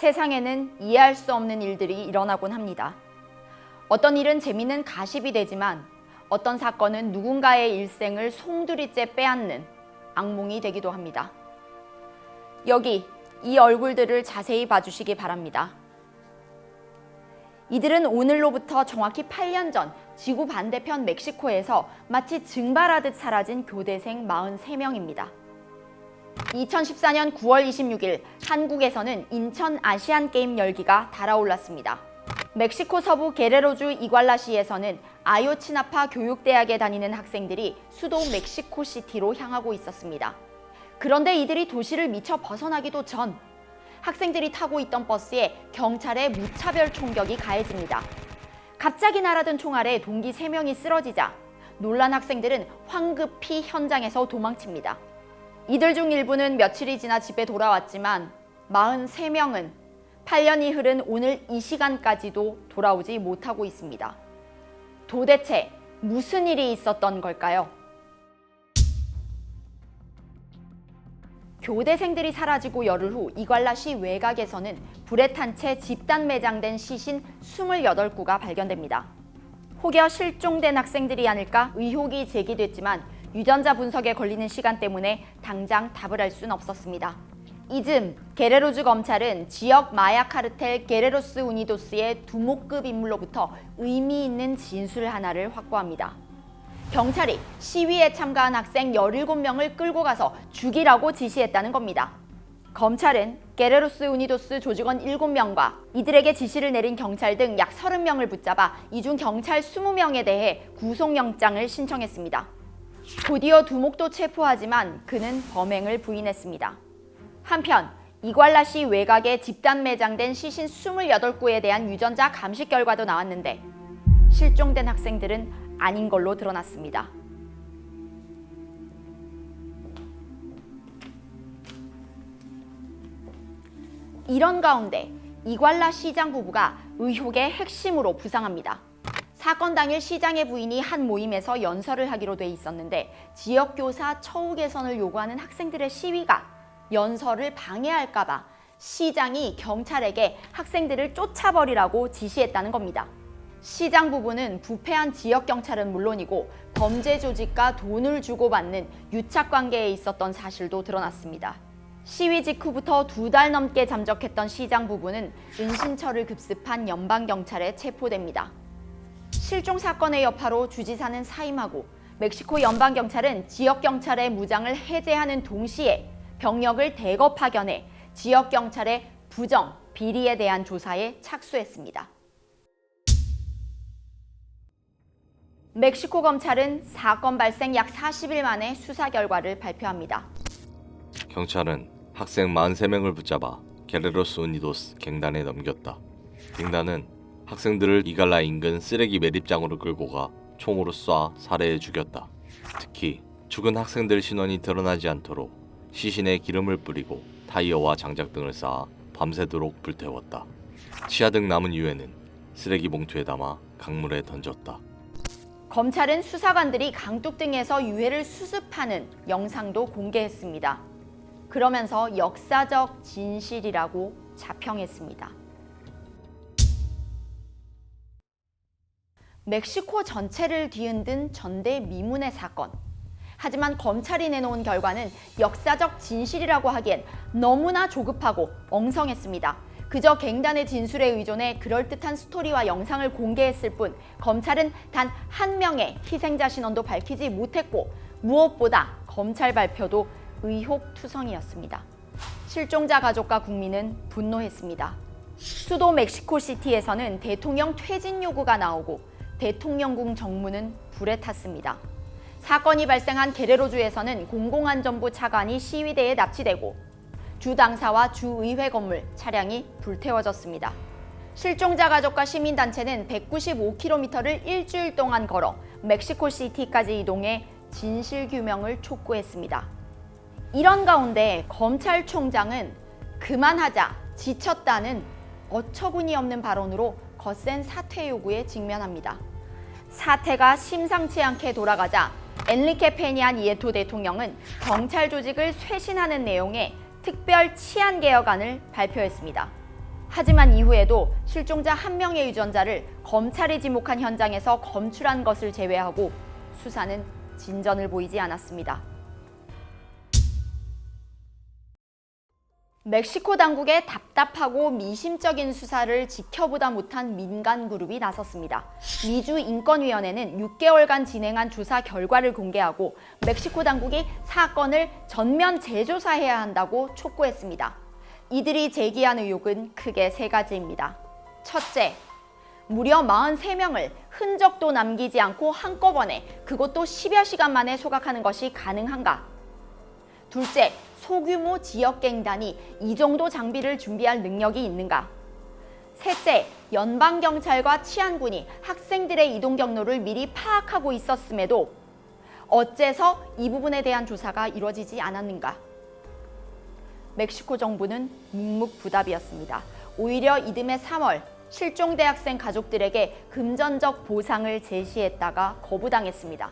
세상에는 이해할 수 없는 일들이 일어나곤 합니다. 어떤 일은 재미있는 가십이 되지만 어떤 사건은 누군가의 일생을 송두리째 빼앗는 악몽이 되기도 합니다. 여기 이 얼굴들을 자세히 봐주시기 바랍니다. 이들은 오늘로부터 정확히 8년 전 지구 반대편 멕시코에서 마치 증발하듯 사라진 교대생 43명입니다. 2014년 9월 26일 한국에서는 인천 아시안게임 열기가 달아올랐습니다. 멕시코 서부 게레로주 이괄라시에서는 아요치나파 교육대학에 다니는 학생들이 수도 멕시코시티로 향하고 있었습니다. 그런데 이들이 도시를 미쳐 벗어나기도 전 학생들이 타고 있던 버스에 경찰의 무차별 총격이 가해집니다. 갑자기 날아든 총알에 동기 3명이 쓰러지자 놀란 학생들은 황급히 현장에서 도망칩니다. 이들 중 일부는 며칠이 지나 집에 돌아왔지만 43명은 8년이 흐른 오늘 이 시간까지도 돌아오지 못하고 있습니다. 도대체 무슨 일이 있었던 걸까요? 교대생들이 사라지고 열흘 후 이괄라시 외곽에서는 불에 탄 채 집단 매장된 시신 28구가 발견됩니다. 혹여 실종된 학생들이 아닐까 의혹이 제기됐지만 유전자 분석에 걸리는 시간 때문에 당장 답을 할 수는 없었습니다. 이즘 게레로주 검찰은 지역 마약 카르텔 게레로스 우니도스의 두목급 인물로부터 의미 있는 진술 하나를 확보합니다. 경찰이 시위에 참가한 학생 17명을 끌고 가서 죽이라고 지시했다는 겁니다. 검찰은 게레로스 우니도스 조직원 7명과 이들에게 지시를 내린 경찰 등 약 30명을 붙잡아 이 중 경찰 20명에 대해 구속영장을 신청했습니다. 곧이어 두목도 체포하지만 그는 범행을 부인했습니다. 한편 이괄라시 외곽에 집단 매장된 시신 28구에 대한 유전자 감식 결과도 나왔는데 실종된 학생들은 아닌 걸로 드러났습니다. 이런 가운데 이괄라 시장 부부가 의혹의 핵심으로 부상합니다. 사건 당일 시장의 부인이 한 모임에서 연설을 하기로 돼 있었는데 지역교사 처우 개선을 요구하는 학생들의 시위가 연설을 방해할까 봐 시장이 경찰에게 학생들을 쫓아버리라고 지시했다는 겁니다. 시장 부부는 부패한 지역경찰은 물론이고 범죄 조직과 돈을 주고받는 유착관계에 있었던 사실도 드러났습니다. 시위 직후부터 2달 넘게 잠적했던 시장 부부는 은신처를 급습한 연방경찰에 체포됩니다. 실종 사건의 여파로 주지사는 사임하고 멕시코 연방경찰은 지역경찰의 무장을 해제하는 동시에 병력을 대거 파견해 지역경찰의 부정, 비리에 대한 조사에 착수했습니다. 멕시코 검찰은 사건 발생 약 40일 만에 수사 결과를 발표합니다. 경찰은 학생 43명을 붙잡아 게레로스 우니도스 갱단에 넘겼다. 갱단은 학생들을 이갈라 인근 쓰레기 매립장으로 끌고 가 총으로 쏴 살해해 죽였다. 특히 죽은 학생들 신원이 드러나지 않도록 시신에 기름을 뿌리고 타이어와 장작 등을 쌓아 밤새도록 불태웠다. 치아 등 남은 유해는 쓰레기 봉투에 담아 강물에 던졌다. 검찰은 수사관들이 강둑등에서 유해를 수습하는 영상도 공개했습니다. 그러면서 역사적 진실이라고 자평했습니다. 멕시코 전체를 뒤흔든 전대미문의 사건. 하지만 검찰이 내놓은 결과는 역사적 진실이라고 하기엔 너무나 조급하고 엉성했습니다. 그저 갱단의 진술에 의존해 그럴듯한 스토리와 영상을 공개했을 뿐 검찰은 단 한 명의 희생자 신원도 밝히지 못했고 무엇보다 검찰 발표도 의혹투성이었습니다. 실종자 가족과 국민은 분노했습니다. 수도 멕시코시티에서는 대통령 퇴진 요구가 나오고 대통령궁 정문은 불에 탔습니다. 사건이 발생한 게레로주에서는 공공안전부 차관이 시위대에 납치되고 주 당사와 주의회 건물, 차량이 불태워졌습니다. 실종자 가족과 시민단체는 195km를 일주일 동안 걸어 멕시코시티까지 이동해 진실규명을 촉구했습니다. 이런 가운데 검찰총장은 그만하자, 지쳤다는 어처구니 없는 발언으로 거센 사퇴 요구에 직면합니다. 사태가 심상치 않게 돌아가자 엔리케 페냐 니에토 대통령은 경찰 조직을 쇄신하는 내용의 특별 치안개혁안을 발표했습니다. 하지만 이후에도 실종자 한 명의 유전자를 검찰이 지목한 현장에서 검출한 것을 제외하고 수사는 진전을 보이지 않았습니다. 멕시코 당국의 답답하고 미심적인 수사를 지켜보다 못한 민간 그룹이 나섰습니다. 미주 인권위원회는 6개월간 진행한 조사 결과를 공개하고 멕시코 당국이 사건을 전면 재조사해야 한다고 촉구했습니다. 이들이 제기한 의혹은 크게 세 가지입니다. 첫째, 무려 43명을 흔적도 남기지 않고 한꺼번에 그것도 10여 시간 만에 소각하는 것이 가능한가? 둘째, 소규모 지역갱단이 이 정도 장비를 준비할 능력이 있는가? 셋째, 연방경찰과 치안군이 학생들의 이동 경로를 미리 파악하고 있었음에도 어째서 이 부분에 대한 조사가 이루어지지 않았는가? 멕시코 정부는 묵묵부답이었습니다. 오히려 이듬해 3월 실종 대학생 가족들에게 금전적 보상을 제시했다가 거부당했습니다.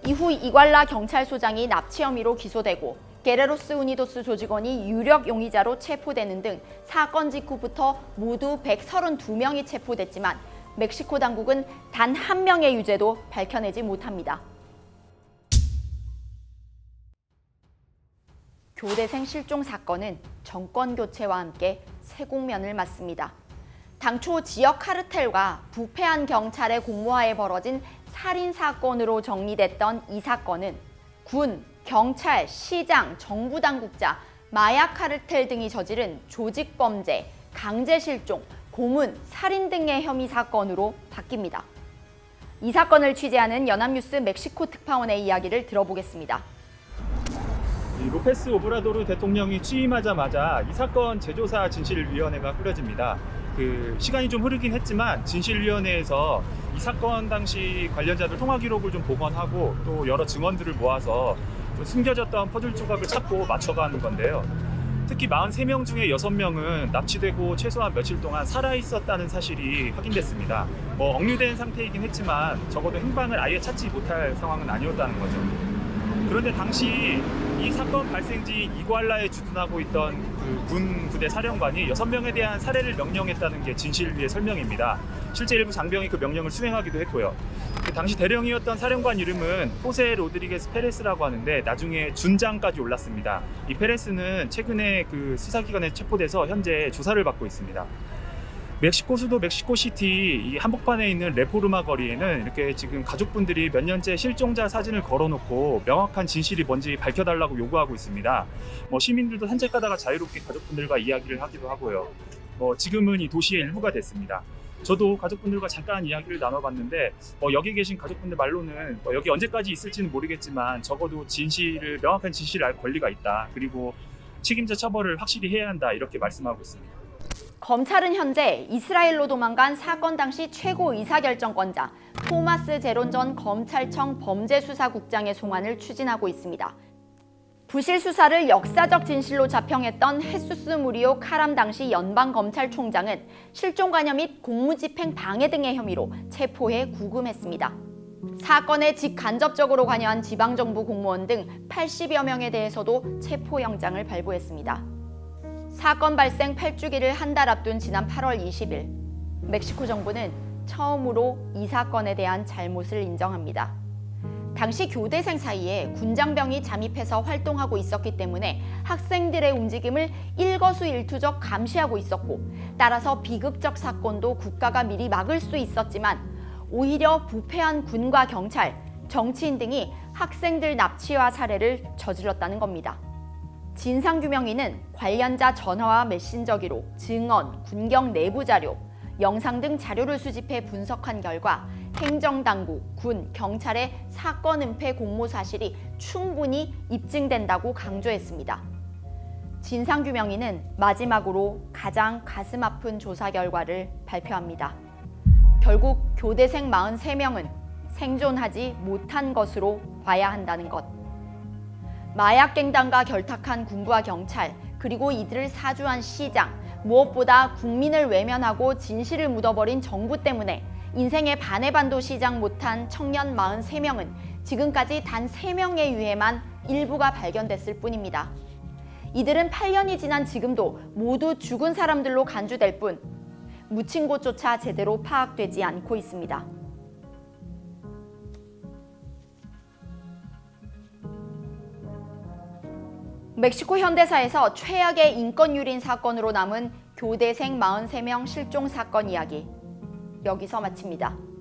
이후 이괄라 경찰소장이 납치 혐의로 기소되고 게레로스 우니도스 조직원이 유력 용의자로 체포되는 등 사건 직후부터 모두 132명이 체포됐지만 멕시코 당국은 단 한 명의 유죄도 밝혀내지 못합니다. 교대생 실종 사건은 정권 교체와 함께 새 국면을 맞습니다. 당초 지역 카르텔과 부패한 경찰의 공모하에 벌어진 살인 사건으로 정리됐던 이 사건은 군, 경찰, 시장, 정부 당국자, 마약 카르텔 등이 저지른 조직 범죄, 강제 실종, 고문, 살인 등의 혐의 사건으로 바뀝니다. 이 사건을 취재하는 연합뉴스 멕시코 특파원의 이야기를 들어보겠습니다. 로페스 오브라도르 대통령이 취임하자마자 이 사건 재조사 진실위원회가 꾸려집니다. 시간이 좀 흐르긴 했지만 진실위원회에서 이 사건 당시 관련자들 통화 기록을 좀 복원하고 또 여러 증언들을 모아서 좀 숨겨졌던 퍼즐 조각을 찾고 맞춰가는 건데요. 특히 43명 중에 6명은 납치되고 최소한 며칠 동안 살아있었다는 사실이 확인됐습니다. 억류된 상태이긴 했지만 적어도 행방을 아예 찾지 못할 상황은 아니었다는 거죠. 그런데 당시 이 사건 발생지 이괄라에 주둔하고 있던 군 부대 사령관이 6명에 대한 살해를 명령했다는 게 진실위의 설명입니다. 실제 일부 장병이 그 명령을 수행하기도 했고요. 당시 대령이었던 사령관 이름은 호세 로드리게스 페레스라고 하는데 나중에 준장까지 올랐습니다. 이 페레스는 최근에 수사기관에 체포돼서 현재 조사를 받고 있습니다. 멕시코 수도 멕시코시티 이 한복판에 있는 레포르마 거리에는 이렇게 지금 가족분들이 몇 년째 실종자 사진을 걸어놓고 명확한 진실이 뭔지 밝혀달라고 요구하고 있습니다. 시민들도 산책하다가 자유롭게 가족분들과 이야기를 하기도 하고요. 지금은 이 도시의 일부가 됐습니다. 저도 가족분들과 잠깐 이야기를 나눠봤는데 여기 계신 가족분들 말로는 여기 언제까지 있을지는 모르겠지만 적어도 명확한 진실을 알 권리가 있다. 그리고 책임자 처벌을 확실히 해야 한다. 이렇게 말씀하고 있습니다. 검찰은 현재 이스라엘로 도망간 사건 당시 최고 의사결정권자 토마스 제론 전 검찰청 범죄수사국장의 송환을 추진하고 있습니다. 부실 수사를 역사적 진실로 자평했던 헤수스 무리오 카람 당시 연방검찰총장은 실종관여 및 공무집행 방해 등의 혐의로 체포해 구금했습니다. 사건에 직간접적으로 관여한 지방정부 공무원 등 80여 명에 대해서도 체포영장을 발부했습니다. 사건 발생 8주기를 한 달 앞둔 지난 8월 20일, 멕시코 정부는 처음으로 이 사건에 대한 잘못을 인정합니다. 당시 교대생 사이에 군장병이 잠입해서 활동하고 있었기 때문에 학생들의 움직임을 일거수일투족 감시하고 있었고, 따라서 비극적 사건도 국가가 미리 막을 수 있었지만 오히려 부패한 군과 경찰, 정치인 등이 학생들 납치와 살해를 저질렀다는 겁니다. 진상규명위는 관련자 전화와 메신저 기록, 증언, 군경 내부 자료, 영상 등 자료를 수집해 분석한 결과 행정당국, 군, 경찰의 사건 은폐 공모 사실이 충분히 입증된다고 강조했습니다. 진상규명위는 마지막으로 가장 가슴 아픈 조사 결과를 발표합니다. 결국 교대생 43명은 생존하지 못한 것으로 봐야 한다는 것. 마약갱단과 결탁한 군부와 경찰, 그리고 이들을 사주한 시장, 무엇보다 국민을 외면하고 진실을 묻어버린 정부 때문에 인생의 반의 반도 시작 못한 청년 43명은 지금까지 단 3명의 유해만 일부가 발견됐을 뿐입니다. 이들은 8년이 지난 지금도 모두 죽은 사람들로 간주될 뿐 묻힌 곳조차 제대로 파악되지 않고 있습니다. 멕시코 현대사에서 최악의 인권유린 사건으로 남은 교대생 43명 실종 사건 이야기 여기서 마칩니다.